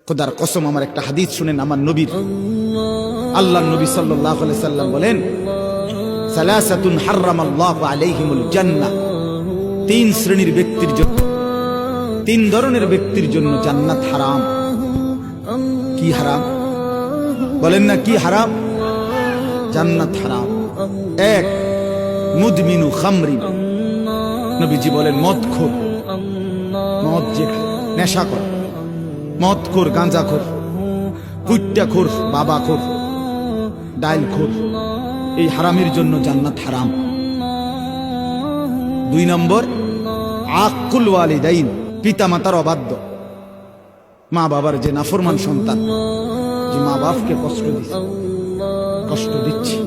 খোদার কসম, আমার একটা হাদিস শুনেন আমার নবীর। আল্লাহর নবী সাল্লাল্লাহু আলাইহি সাল্লাম বলেন, সালাসাতুন হারামাল্লাহু আলাইহিমুল জান্নাহ, তিন শ্রেণীর ব্যক্তির জন্য, তিন ধরনের ব্যক্তির জন্য জান্নাত হারাম। কি হারাম বলেন না? কি হারাম? জান্নাত হারাম। এক, মুদমিনু খামরি, নবীজি বলেন মদখোর, মদ যে খায়, নেশাখোর, মদখোর, গাঁজাখোর, কুইট্টাখোর, বাবাখোর, ডাইলখোর, এই হারামের জন্য জান্নাত হারাম। দুই নম্বর, আকুল ওয়ালিদাইন, পিতা মাতার অবাধ্য, মা বাবার যে নাফরমান সন্তান, যে মা বাপকে কষ্ট দিচ্ছে,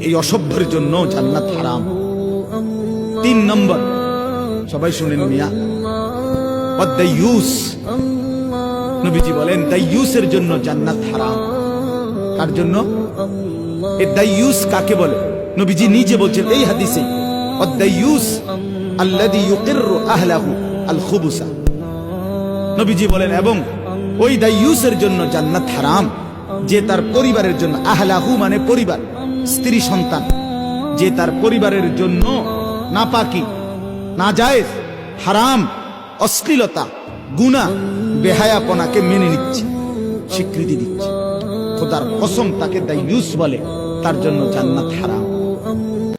এই অসভ্যের জন্য জান্নাত হারাম। তিন নম্বর, সবাই শুনেন মিয়া, দাইয়ুস, নবীজি বলেন দাইয়ুসের জন্য জান্নাত হারাম। কার জন্য? এই দাইয়ুস কাকে বলে? নবীজি নিজে বলছেন এই হাদিসে, দাইয়ুস আল্লাযী ইউকিররু আহলাহু আল খুবুসা। নবীজি বলেন এবং ওই দাইয়ুসের জন্য জান্নাত হারাম, যে তার পরিবারের জন্য, আহলাহু মানে পরিবার, স্ত্রী সন্তান, যে তার পরিবারের জন্য নাপাকি, নাজায়েজ, হারাম, অশ্লীলতা, গুনাহ, বেহায়াপনাকে মেনে নিচ্ছে, স্বীকৃতি দিচ্ছে, খোদার কসম তাকে দাইয়ুস বলে, তার জন্য জান্নাত হারাম।